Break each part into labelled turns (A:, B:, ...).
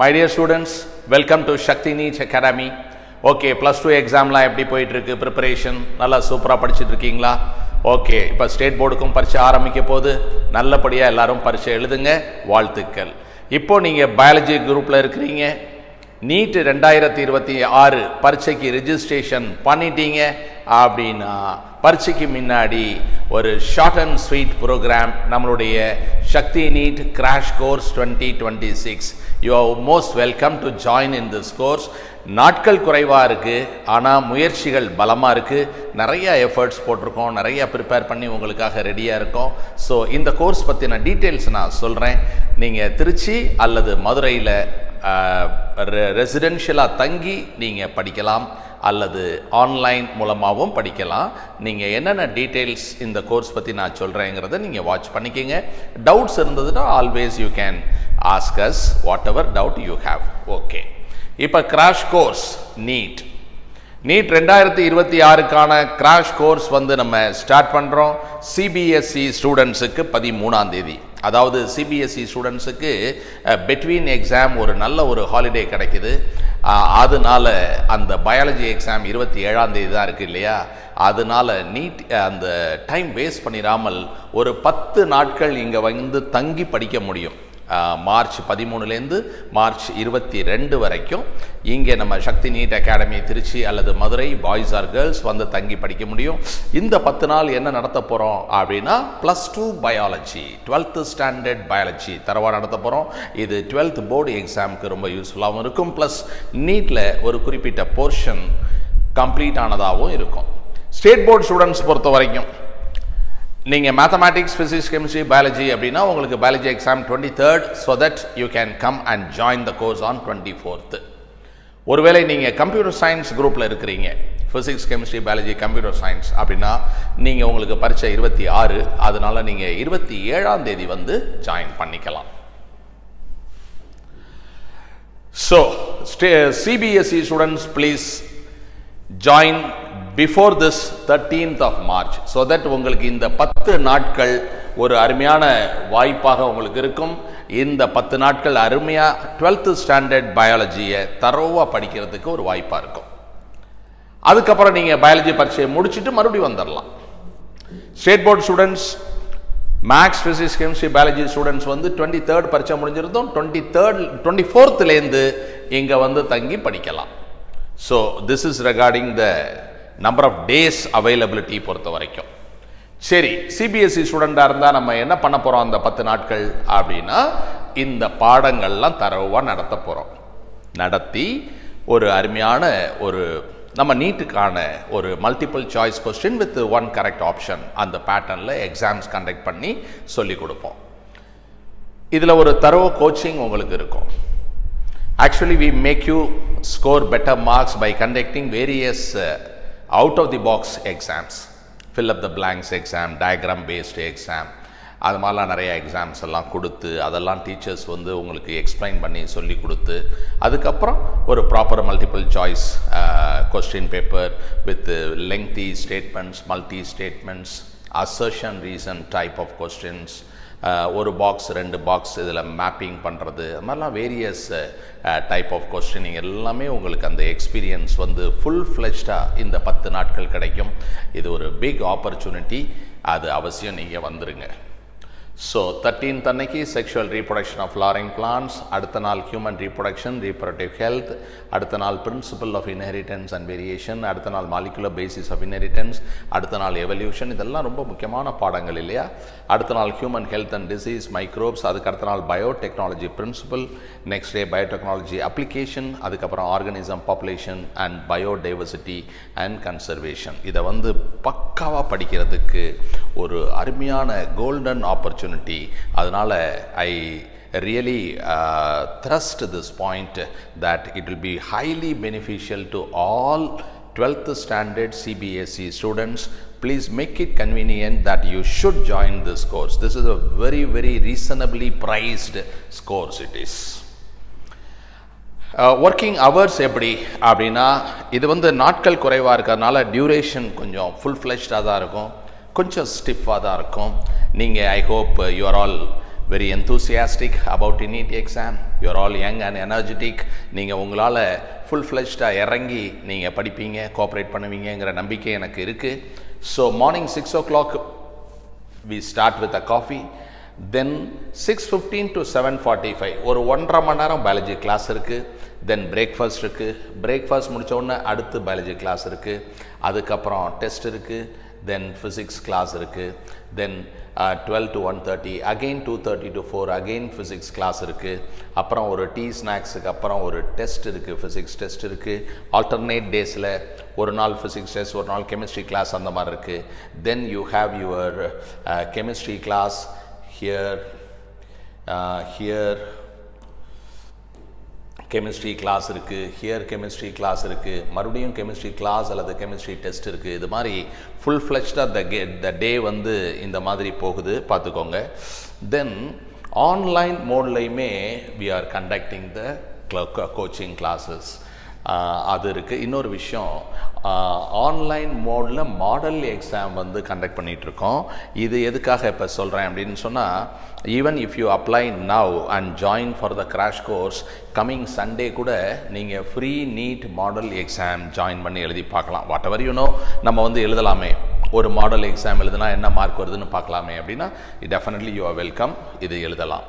A: My dear students, welcome to Shakti NEET Academy. Okay, +2 எக்ஸாம்லாம் எப்படி போயிட்டுருக்கு? ப்ரிப்பரேஷன் நல்லா சூப்பராக படிச்சுட்டு இருக்கீங்களா? ஓகே, இப்போ ஸ்டேட் போர்டுக்கும் பரீட்சை ஆரம்பிக்க போது நல்லபடியாக எல்லாரும் பரீட்சை எழுதுங்க, வாழ்த்துக்கள். இப்போது நீங்கள் பயாலஜி குரூப்பில் இருக்கிறீங்க, நீட் 2026 பரீட்சைக்கு ரிஜிஸ்ட்ரேஷன் பண்ணிட்டீங்க அப்படின்னா பரீட்சைக்கு முன்னாடி ஒரு ஷார்ட் அண்ட் ஸ்வீட் ப்ரோக்ராம் நம்மளுடைய Shakti NEET crash course 2026. You are most welcome to join in this course. நாட்கள் குறைவாக இருக்குது, ஆனால் முயற்சிகள் பலமாக இருக்குது. நிறைய எஃபர்ட்ஸ் போட்டிருக்கோம், நிறைய ப்ரிப்பேர் பண்ணி உங்களுக்காக ரெடியாக இருக்கோம். ஸோ இந்த கோர்ஸ் பற்றின டீட்டெயில்ஸ் நான் சொல்கிறேன். நீங்கள் திருச்சி அல்லது மதுரையில் ரெசிடென்ஷியலாக தங்கி நீங்கள் படிக்கலாம் அல்லது ஆன்லைன் மூலமாகவும் படிக்கலாம். நீங்கள் என்னென்ன டீட்டெயில்ஸ் இந்த கோர்ஸ் பற்றி நான் சொல்கிறேங்கிறத நீங்கள் வாட்ச் பண்ணிக்கிங்க. டவுட்ஸ் இருந்ததுன்னா always you can ask us whatever doubt you have. Okay, இப்போ கிராஷ் கோர்ஸ் நீட் 2026க்கான கிராஷ் கோர்ஸ் நம்ம ஸ்டார்ட் பண்ணுறோம். சிபிஎஸ்இ ஸ்டூடெண்ட்ஸுக்கு 13ஆம் தேதி, அதாவது சிபிஎஸ்இ ஸ்டூடெண்ட்ஸுக்கு பிட்வீன் எக்ஸாம் ஒரு நல்ல ஒரு ஹாலிடே கிடைக்குது. அதனால அந்த பயாலஜி எக்ஸாம் 27ஆம் தேதி தான் இருக்குது இல்லையா? அதனால நீட் அந்த டைம் வேஸ்ட் பண்ணிடாமல் ஒரு 10 நாட்கள் இங்கே தங்கி படிக்க முடியும். மார்ச் 13லேருந்து மார்ச் 22 வரைக்கும் இங்கே நம்ம சக்தி நீட் அகாடமி திருச்சி அல்லது மதுரை பாய்ஸ் ஆர் கேர்ள்ஸ் தங்கி படிக்க முடியும். இந்த 10 நாள் என்ன நடத்த போகிறோம் அப்படின்னா +2 பயாலஜி 12th ஸ்டாண்டர்ட் பயாலஜி தரவாக நடத்த போகிறோம். இது 12th போர்டு எக்ஸாமுக்கு ரொம்ப யூஸ்ஃபுல்லாகவும் இருக்கும். ப்ளஸ் நீட்டில் ஒரு குறிப்பிட்ட போர்ஷன் கம்ப்ளீட் ஆனதாகவும் இருக்கும். ஸ்டேட் போர்டு ஸ்டூடெண்ட்ஸ் பொறுத்த வரைக்கும் நீங்கள் மேத்தமேட்டிக்ஸ், ஃபிசிக்ஸ், கெமிஸ்ட்ரி, பயாலஜி அப்படின்னா உங்களுக்கு biology exam 23rd, so that you can come and join the course on 24th. ஒருவேளை நீங்கள் கம்ப்யூட்டர் சயின்ஸ் குரூப்பில் இருக்கிறீங்க, physics, chemistry, biology, computer science அப்படின்னா நீங்கள் உங்களுக்கு பரீட்சை 26, அதனால நீங்கள் 27ஆம் தேதி ஜாயின் பண்ணிக்கலாம். So CBSE students please join before this 13th of March, so that உங்களுக்கு இந்த 10 நாட்கள் ஒரு அருமையான வாய்ப்பாக உங்களுக்கு இருக்கும். இந்த 10 நாட்கள் அருமையாக 12th ஸ்டாண்டர்ட் பயாலஜியை தரோவாக படிக்கிறதுக்கு ஒரு வாய்ப்பாக இருக்கும். அதுக்கப்புறம் நீங்கள் பயாலஜி பரீட்சையை முடிச்சுட்டு மறுபடியும் வந்துடலாம். State board students, maths, physics, chemistry, biology students 23rd பரீட்சை முடிஞ்சிருந்தோம். 24th இங்கே தங்கி படிக்கலாம். So this is regarding the number of days availability பொறுத்த வரைக்கும். சரி, சிபிஎஸ்இ ஸ்டூடெண்டாக இருந்தால் நம்ம என்ன பண்ண போகிறோம் அந்த 10 நாட்கள் அப்படின்னா இந்த பாடங்கள்லாம் தரவாக நடத்த போகிறோம். நடத்தி ஒரு அருமையான ஒரு நம்ம நீட்டுக்கான ஒரு multiple choice question with 1 correct option அந்த பேட்டர்னில் எக்ஸாம்ஸ் கண்டக்ட் பண்ணி சொல்லிக் கொடுப்போம். இதில் ஒரு தரவு கோச்சிங் உங்களுக்கு இருக்கும். Actually, we make you score better marks by conducting various out-of-the-box exams. Fill up the blanks exam, diagram-based exam. அது மாதிரிலாம் நிறைய எக்ஸாம்ஸ் எல்லாம் கொடுத்து அதெல்லாம் டீச்சர்ஸ் உங்களுக்கு எக்ஸ்பிளைன் பண்ணி சொல்லி கொடுத்து அதுக்கப்புறம் ஒரு proper multiple choice question paper with lengthy statements, multi statements, assertion reason type of questions, ஒரு பாக்ஸ் 2 பாக்ஸ் இதில் மேப்பிங் பண்ணுறது, அது மாதிரிலாம் வேரியஸ் டைப் ஆஃப் கொஸ்டினிங் எல்லாமே உங்களுக்கு அந்த எக்ஸ்பீரியன்ஸ் ஃபுல் ஃப்ளெஷ்டாக இந்த 10 நாட்கள் கிடைக்கும். இது ஒரு பிக் ஆப்பர்ச்சுனிட்டி, அது அவசியம் நீங்கள் வந்துடுங்க. ஸோ 13th அன்னைக்கு sexual reproduction of flowering plants, அடுத்த நாள் ஹியூமன் ரீப்ரொடக்ஷன், ரீப்ரொடக்டிவ் ஹெல்த், அடுத்த நாள் principle of inheritance and variation, அடுத்த நாள் மாலிகுலர் பேசிஸ் ஆஃப் இன்ஹெரிட்டன்ஸ், அடுத்த நாள் எவல்யூஷன். இதெல்லாம் ரொம்ப முக்கியமான பாடங்கள் இல்லையா? அடுத்த நாள் human health and disease, microbes, அதுக்கு அடுத்த நாள் biotechnology principle, next day biotechnology application, அதுக்கப்புறம் organism population and biodiversity and conservation. இதை பக்காவாக படிக்கிறதுக்கு ஒரு அருமையான கோல்டன் ஆப்பர்ச்சுனிட்டி. அதனால் I really thrust this point that it will be highly beneficial to all 12th standard CBSE students. Please make it convenient that you should join this course. This is a very, very reasonably priced course it is. Working hours எப்படி அப்படின்னா இது நாட்கள் குறைவாக இருக்கிறதுனால duration கொஞ்சம் full ஃப்ளெஷ்டாக தான் இருக்கும், கொஞ்சம் ஸ்டிஃபாக தான் இருக்கும். நீங்கள் I hope you are all very enthusiastic about NEET exam. You are all young and energetic. நீங்கள் உங்களால் ஃபுல்-ஃப்ளெஜ்டாக இறங்கி நீங்கள் படிப்பீங்க, கோஆப்ரேட் பண்ணுவீங்கிற நம்பிக்கை எனக்கு இருக்குது. So morning 6 o'clock we start with a coffee. Then 6:15 to 7:45 ஒரு 1.5 மணி நேரம் பயாலஜி கிளாஸ் இருக்குது. தென் பிரேக்ஃபாஸ்ட் இருக்குது. பிரேக்ஃபாஸ்ட் முடித்த உடனே அடுத்து பயாலஜி கிளாஸ் இருக்குது. அதுக்கப்புறம் டெஸ்ட் இருக்குது. தென் ஃபிசிக்ஸ் கிளாஸ் இருக்குது. Then 12 to 1:30 again 2:30 to 4 again physics class இருக்குது. அப்புறம் ஒரு டீ ஸ்நாக்ஸுக்கு அப்புறம் ஒரு டெஸ்ட் இருக்குது, ஃபிசிக்ஸ் டெஸ்ட் இருக்குது. ஆல்டர்னேட் டேஸில் ஒரு நாள் ஃபிசிக்ஸ் டெஸ்ட், ஒரு நாள் கெமிஸ்ட்ரி கிளாஸ், அந்த மாதிரி இருக்குது. Then you have your chemistry class here chemistry class இருக்குது, ஹியர் கெமிஸ்ட்ரி கிளாஸ் இருக்குது, மறுபடியும் கெமிஸ்ட்ரி கிளாஸ் அல்லது கெமிஸ்ட்ரி டெஸ்ட் இருக்குது. இது மாதிரி ஃபுல்-ஃப்ளெஜ்டாக த டே வந்து இந்த மாதிரி போகுது, பார்த்துக்கோங்க. தென் ஆன்லைன் மோட்லையுமே we are conducting the coaching classes. அது இருக்குது. இன்னொரு விஷயம், ஆன்லைன் மோடில் மாடல் எக்ஸாம் வந்து கண்டக்ட் பண்ணிகிட்ருக்கோம். இது எதுக்காக இப்போ சொல்கிறேன் அப்படின்னு சொன்னால், even if you apply now and join for the crash course, coming Sunday கூட நீங்கள் free NEET model exam join பண்ணி எழுதி பார்க்கலாம். வாட் எவர் யூ நோ, நம்ம வந்து எழுதலாமே, ஒரு மாடல் எக்ஸாம் எழுதுனா என்ன மார்க் வருதுன்னு பார்க்கலாமே அப்படின்னா, டெஃபினெட்லி யூ ஆர் வெல்கம், இது எழுதலாம்.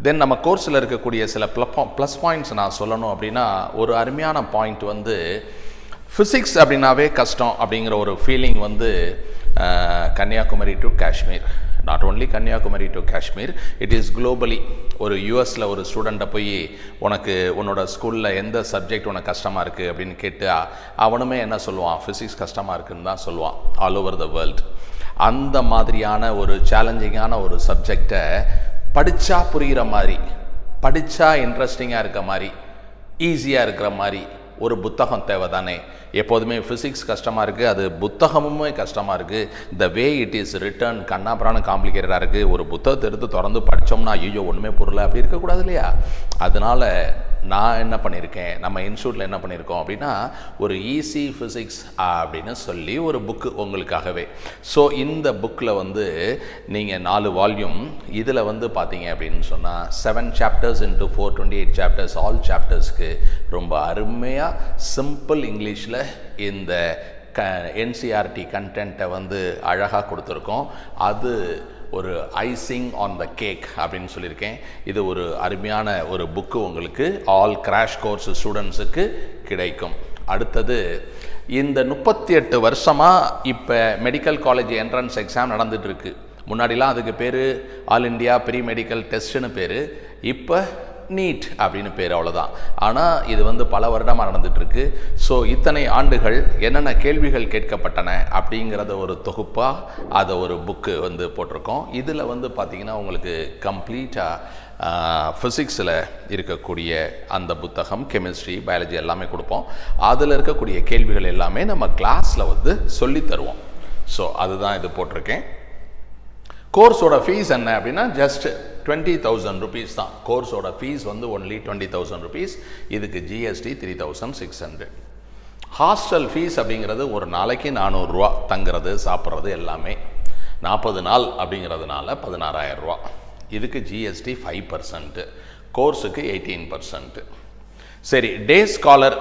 A: தென் நம்ம கோர்ஸில் இருக்கக்கூடிய சில ப்ளஸ் பாயிண்ட்ஸ் நான் சொல்லணும் அப்படின்னா, ஒரு அருமையான பாயிண்ட் வந்து ஃபிசிக்ஸ் அப்படின்னாவே கஷ்டம் அப்படிங்கிற ஒரு ஃபீலிங் வந்து Kanyakumari to Kashmir, not only Kanyakumari to Kashmir, it is globally. ஒரு யூஎஸில் ஒரு ஸ்டூடெண்ட்டை போய் உனக்கு உன்னோட ஸ்கூலில் எந்த சப்ஜெக்ட் உனக்கு கஷ்டமாக இருக்குது அப்படின்னு கேட்டு அவனுமே என்ன சொல்லுவான், ஃபிசிக்ஸ் கஷ்டமாக இருக்குதுன்னு தான் சொல்லுவான், ஆல் ஓவர் த வேர்ல்டு. அந்த மாதிரியான ஒரு சேலஞ்சிங்கான ஒரு சப்ஜெக்டை படித்தா புரிகிற மாதிரி, படித்தா இன்ட்ரெஸ்டிங்காக இருக்க மாதிரி, ஈஸியாக இருக்கிற மாதிரி ஒரு புத்தகம் தேவை தானே. எப்போதுமே ஃபிசிக்ஸ் கஷ்டமாக இருக்குது, அது புத்தகமுமே கஷ்டமாக இருக்குது. த வே இட் இஸ் ரிட்டன் கண்ணாபிரான காம்ப்ளிகேட்டடாக இருக்குது. ஒரு புத்தகத்தை எடுத்து திறந்து படித்தோம்னா ஐயோ ஒன்றுமே புரியல அப்படி இருக்கக்கூடாது இல்லையா. அதனால் நான் என்ன பண்ணியிருக்கேன், நம்ம இன்ஸ்டியூட்டில் என்ன பண்ணியிருக்கோம் அப்படின்னா, ஒரு ஈஸி ஃபிசிக்ஸ் அப்படின்னு சொல்லி ஒரு புக்கு உங்களுக்காகவே. ஸோ இந்த புக்கில் வந்து நீங்கள் 4 வால்யூம், இதில் வந்து பார்த்தீங்க அப்படின்னு சொன்னால் 7 chapters into 428 chapters, ஆல் சாப்டர்ஸ்க்கு ரொம்ப அருமையாக சிம்பிள் இங்கிலீஷில் இந்த என்சிஆர்டி கண்டென்ட்டை வந்து அழகாக கொடுத்துருக்கோம். அது ஒரு ஐசிங் ஆன் த கேக் அப்படின்னு சொல்லியிருக்கேன். இது ஒரு அருமையான ஒரு புக்கு உங்களுக்கு ஆல் கிராஷ் கோர்ஸ் ஸ்டூடெண்ட்ஸுக்கு கிடைக்கும். அடுத்தது, இந்த 38 வருஷமாக இப்போ மெடிக்கல் காலேஜ் என்ட்ரன்ஸ் எக்ஸாம் நடந்துகிட்ருக்கு. முன்னாடிலாம் அதுக்கு பேர் ஆல் இண்டியா ப்ரீ மெடிக்கல் டெஸ்ட்டுன்னு பேர், இப்போ நீட் அப்படின்னு பேர், அவ்வளோதான். ஆனால் இது வந்து பல வருடமாக நடந்துகிட்ருக்கு. ஸோ இத்தனை ஆண்டுகள் என்னென்ன கேள்விகள் கேட்கப்பட்டன அப்படிங்கிறத ஒரு தொகுப்பாக அதை ஒரு புக்கு வந்து போட்டிருக்கோம். இதில் வந்து பார்த்திங்கன்னா உங்களுக்கு கம்ப்ளீட்டாக ஃபிசிக்ஸில் இருக்கக்கூடிய அந்த புத்தகம், கெமிஸ்ட்ரி, பயாலஜி எல்லாமே கொடுப்போம். அதில் இருக்கக்கூடிய கேள்விகள் எல்லாமே நம்ம கிளாஸில் வந்து சொல்லி தருவோம். ஸோ அதுதான் இது போட்டிருக்கேன். கோர்ஸோட ஃபீஸ் என்ன அப்படின்னா ஜஸ்ட் 20,000 rupees தான். கோர்ஸோட ஃபீஸ் வந்து ஒன்லி 20,000 rupees. இதுக்கு ஜிஎஸ்டி 3,600. ஹாஸ்டல் ஃபீஸ் அப்படிங்கிறது ஒரு நாளைக்கு 400 ரூபா, தங்குறது சாப்பிட்றது எல்லாமே. 40 நாள் அப்படிங்கிறதுனால 16,000 ரூபா. இதுக்கு ஜிஎஸ்டி 5%, கோர்ஸுக்கு 18%. சரி, டே ஸ்காலர்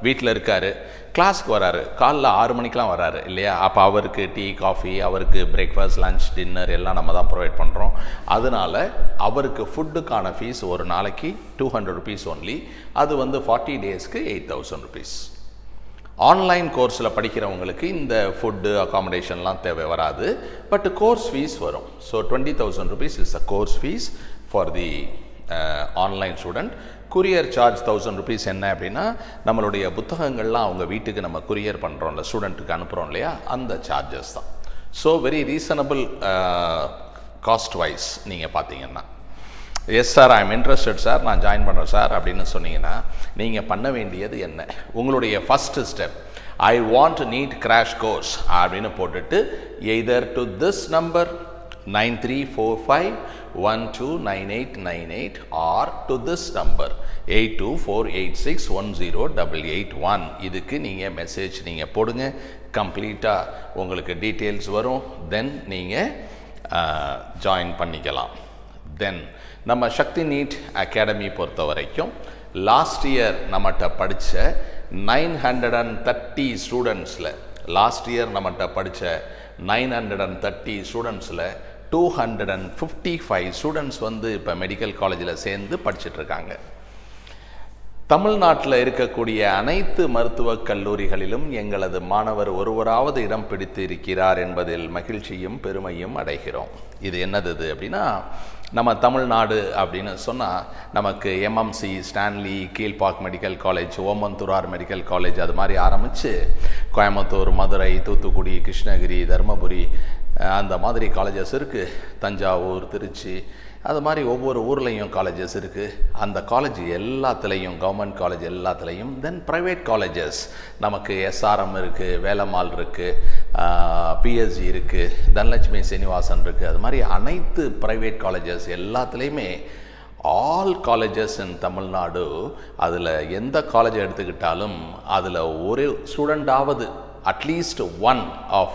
A: வீட்டில் இருக்கார், கிளாஸுக்கு வராரு, காலைல 6 மணிக்கெலாம் வராரு இல்லையா. அப்போ அவருக்கு டீ, காஃபி, அவருக்கு பிரேக்ஃபாஸ்ட், லஞ்ச், டின்னர் எல்லாம் நம்ம தான் ப்ரொவைட் பண்ணுறோம். அதனால் அவருக்கு ஃபுட்டுக்கான ஃபீஸ் ஒரு நாளைக்கு 200 rupees ஒன்லி. அது வந்து 40 daysக்கு 8,000 rupees. ஆன்லைன் கோர்ஸில் படிக்கிறவங்களுக்கு இந்த ஃபுட்டு அகாமடேஷன்லாம் தேவை வராது, பட் கோர்ஸ் ஃபீஸ் வரும். So 20,000 rupees is a course fees for the online student. Courier charge 1,000 rupees. என்ன அப்படின்னா, நம்மளுடைய புத்தகங்கள்லாம் அவங்க வீட்டுக்கு நம்ம குரியர் பண்ணுறோம்ல, ஸ்டூடெண்ட்டுக்கு அனுப்புகிறோம் இல்லையா, அந்த சார்ஜஸ் தான். So very reasonable cost wise நீங்கள் பார்த்தீங்கன்னா. Yes sir, I am interested sir, நான் ஜாயின் பண்ணுறேன் சார் அப்படின்னு சொன்னீங்கன்னா, நீங்கள் பண்ண வேண்டியது என்ன, உங்களுடைய first step, I want NEET crash course அப்படின்னு போட்டுட்டு either to this number 9345129898 or to this number 8248610881. இதுக்கு நீங்கள் மெசேஜ் நீங்கள் போடுங்க, கம்ப்ளீட்டாக உங்களுக்கு டீட்டெயில்ஸ் வரும். தென் நீங்கள் ஜாயின் பண்ணிக்கலாம். தென் நம்ம சக்தி நீட் அகாடமி பொறுத்த வரைக்கும் லாஸ்ட் இயர் நம்மகிட்ட படித்த 930 ஸ்டூடெண்ட்ஸில் லாஸ்ட் இயர் நம்மகிட்ட படித்த 930 ஸ்டூடெண்ட்ஸில் 255 ஸ்டூடெண்ட்ஸ் வந்து இப்போ மெடிக்கல் காலேஜில் சேர்ந்து படிச்சிட்ருக்காங்க. தமிழ்நாட்டில் இருக்கக்கூடிய அனைத்து மருத்துவக் கல்லூரிகளிலும் எங்களது மாணவர் ஒருவராவது இடம் பிடித்து இருக்கிறார் என்பதில் மகிழ்ச்சியும் பெருமையும் அடைகிறோம். இது என்னது அப்படின்னா, நம்ம தமிழ்நாடு அப்படின்னு சொன்னால் நமக்கு MMC, Stanley, Kilpauk medical college, Omandurar medical college அது மாதிரி ஆரம்பித்து கோயம்புத்தூர், மதுரை, தூத்துக்குடி, கிருஷ்ணகிரி, தருமபுரி அந்த மாதிரி காலேஜஸ் இருக்குது. தஞ்சாவூர், திருச்சி அது மாதிரி ஒவ்வொரு ஊர்லேயும் காலேஜஸ் இருக்குது. அந்த காலேஜ் எல்லாத்துலேயும், கவர்மெண்ட் காலேஜ் எல்லாத்துலேயும், தென் ப்ரைவேட் காலேஜஸ் நமக்கு எஸ்ஆர்எம் இருக்குது, வேலம்மாள் இருக்குது, பிஎஸ்ஜி இருக்குது, தனலட்சுமி சீனிவாசன் இருக்குது. அது மாதிரி அனைத்து ப்ரைவேட் காலேஜஸ் எல்லாத்துலேயுமே ஆல் காலேஜஸ் இன் தமிழ்நாடு, அதில் எந்த காலேஜ் எடுத்துக்கிட்டாலும் அதில் ஒரு ஸ்டூடெண்ட்டாவது, at least one of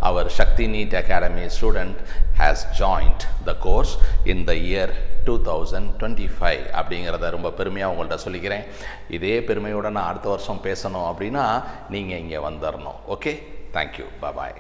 A: our Shakti NEET Academy student has joined the course in the year 2025 அப்படிங்கிறத ரொம்ப பெருமையாக உங்கள்கிட்ட சொல்லிக்கிறேன். இதே பெருமையோடு நான் அடுத்த வருஷம் பேசணும் அப்படின்னா நீங்கள் இங்கே வந்துடணும். ஓகே, தேங்க்யூ, பாய்.